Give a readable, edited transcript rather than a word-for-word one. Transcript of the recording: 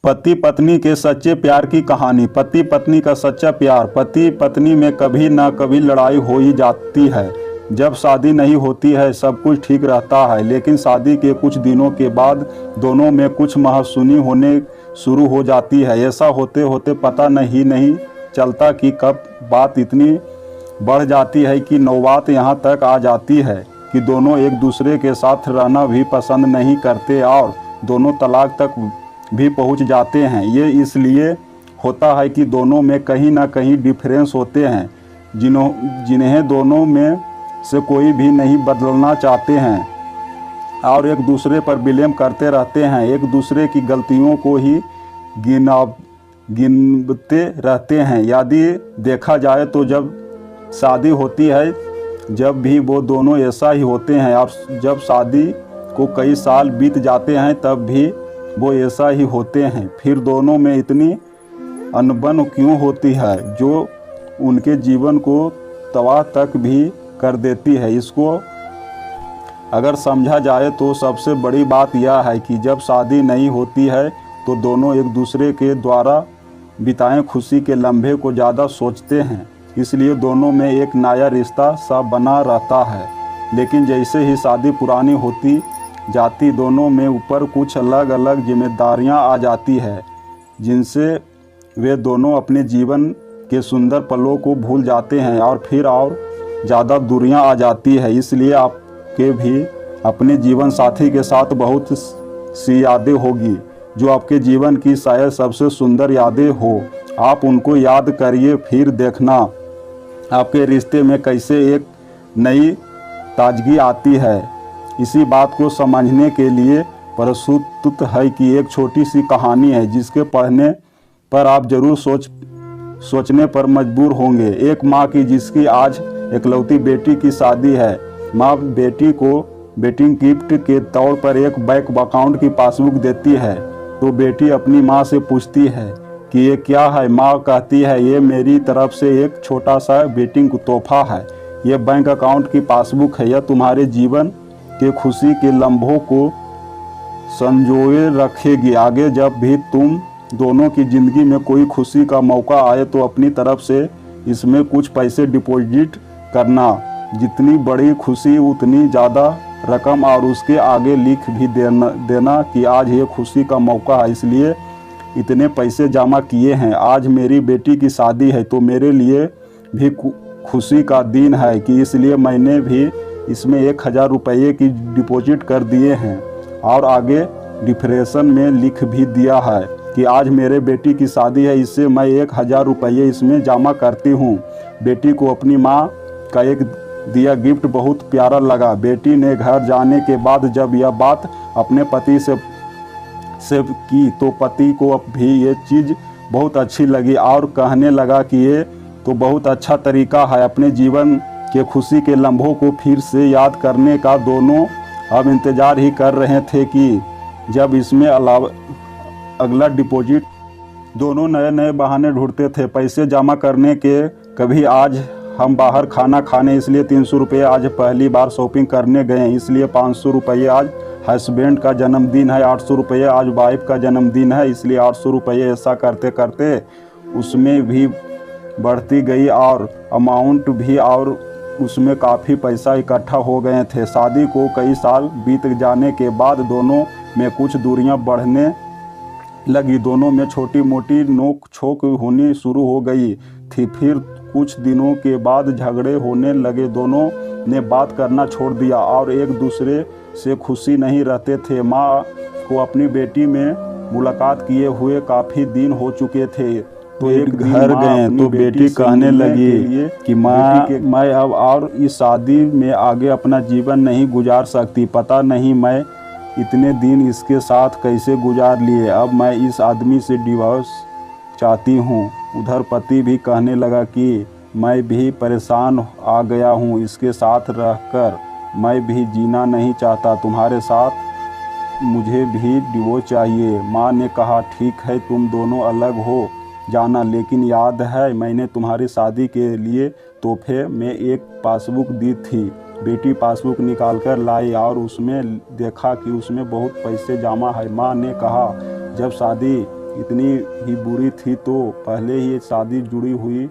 पति पत्नी के सच्चे प्यार की कहानी। पति पत्नी का सच्चा प्यार। पति पत्नी में कभी ना कभी लड़ाई हो ही जाती है। जब शादी नहीं होती है सब कुछ ठीक रहता है, लेकिन शादी के कुछ दिनों के बाद दोनों में कुछ महासुनी होने शुरू हो जाती है। ऐसा होते होते पता नहीं चलता कि कब बात इतनी बढ़ जाती है कि नौबत यहाँ तक आ जाती है कि दोनों एक दूसरे के साथ रहना भी पसंद नहीं करते और दोनों तलाक तक भी पहुँच जाते हैं। ये इसलिए होता है कि दोनों में कहीं ना कहीं डिफरेंस होते हैं जिन्हें दोनों में से कोई भी नहीं बदलना चाहते हैं और एक दूसरे पर ब्लेम करते रहते हैं। एक दूसरे की गलतियों को ही गिनते रहते हैं। यदि देखा जाए तो जब शादी होती है जब भी वो दोनों ऐसा ही होते हैं और जब शादी को कई साल बीत जाते हैं तब भी वो ऐसा ही होते हैं। फिर दोनों में इतनी अनबन क्यों होती है जो उनके जीवन को तबाह तक भी कर देती है। इसको अगर समझा जाए तो सबसे बड़ी बात यह है कि जब शादी नहीं होती है तो दोनों एक दूसरे के द्वारा बिताए खुशी के लम्हे को ज़्यादा सोचते हैं, इसलिए दोनों में एक नया रिश्ता सा बना रहता है। लेकिन जैसे ही शादी पुरानी होती जाती दोनों में ऊपर कुछ अलग अलग जिम्मेदारियां आ जाती है जिनसे वे दोनों अपने जीवन के सुंदर पलों को भूल जाते हैं और फिर और ज़्यादा दूरियां आ जाती है। इसलिए आपके भी अपने जीवन साथी के साथ बहुत सी यादें होगी जो आपके जीवन की शायद सबसे सुंदर यादें हो। आप उनको याद करिए, फिर देखना आपके रिश्ते में कैसे एक नई ताजगी आती है। इसी बात को समझने के लिए प्रस्तुत है कि एक छोटी सी कहानी है जिसके पढ़ने पर आप जरूर सोचने पर मजबूर होंगे। एक माँ की जिसकी आज इकलौती बेटी की शादी है। माँ बेटी को वेडिंग गिफ्ट के तौर पर एक बैंक अकाउंट की पासबुक देती है तो बेटी अपनी माँ से पूछती है कि ये क्या है। माँ कहती है ये मेरी तरफ से एक छोटा सा वेडिंग तोहफा है। ये बैंक अकाउंट की पासबुक है, यह तुम्हारे जीवन के खुशी के लम्हों को संजोए रखेगी। आगे जब भी तुम दोनों की ज़िंदगी में कोई खुशी का मौका आए तो अपनी तरफ से इसमें कुछ पैसे डिपॉजिट करना। जितनी बड़ी खुशी उतनी ज़्यादा रकम और उसके आगे लिख भी देना कि आज ये खुशी का मौका है इसलिए इतने पैसे जमा किए हैं। आज मेरी बेटी की शादी है तो मेरे लिए भी खुशी का दिन है कि इसलिए मैंने भी इसमें 1000 रुपये की डिपॉजिट कर दिए हैं और आगे डिफरेशन में लिख भी दिया है कि आज मेरे बेटी की शादी है, इससे मैं 1000 रुपये इसमें जमा करती हूँ। बेटी को अपनी माँ का एक दिया गिफ्ट बहुत प्यारा लगा। बेटी ने घर जाने के बाद जब यह बात अपने पति से की तो पति को भी ये चीज़ बहुत अच्छी लगी और कहने लगा कि ये तो बहुत अच्छा तरीका है अपने जीवन के खुशी के लम्हों को फिर से याद करने का। दोनों अब इंतज़ार ही कर रहे थे कि जब इसमें अगला डिपॉजिट। दोनों नए नए बहाने ढूंढते थे पैसे जमा करने के। कभी आज हम बाहर खाना खाने इसलिए 300 रुपये, आज पहली बार शॉपिंग करने गए इसलिए 500 रुपये, आज हस्बैंड का जन्मदिन है 800 रुपये, आज वाइफ का जन्मदिन है इसलिए 800 रुपये। ऐसा करते करते उसमें भी बढ़ती गई और अमाउंट भी और उसमें काफ़ी पैसा इकट्ठा हो गए थे। शादी को कई साल बीत जाने के बाद दोनों में कुछ दूरियां बढ़ने लगी। दोनों में छोटी मोटी नोक झोंक होनी शुरू हो गई थी। फिर कुछ दिनों के बाद झगड़े होने लगे। दोनों ने बात करना छोड़ दिया और एक दूसरे से खुशी नहीं रहते थे। माँ को अपनी बेटी में मुलाकात किए हुए काफ़ी दिन हो चुके थे तो एक घर गए तो बेटी कहने लगी कि माँ मैं अब और इस शादी में आगे अपना जीवन नहीं गुजार सकती। पता नहीं मैं इतने दिन इसके साथ कैसे गुजार लिए। अब मैं इस आदमी से डिवोर्स चाहती हूँ। उधर पति भी कहने लगा कि मैं भी परेशान आ गया हूँ इसके साथ रहकर, मैं भी जीना नहीं चाहता, तुम्हारे साथ मुझे भी डिवोर्स चाहिए। माँ ने कहा ठीक है तुम दोनों अलग हो जाना, लेकिन याद है मैंने तुम्हारी शादी के लिए तोहफे में एक पासबुक दी थी। बेटी पासबुक निकाल कर लाई और उसमें देखा कि उसमें बहुत पैसे जमा है। माँ ने कहा जब शादी इतनी ही बुरी थी तो पहले ही शादी जुड़ी हुई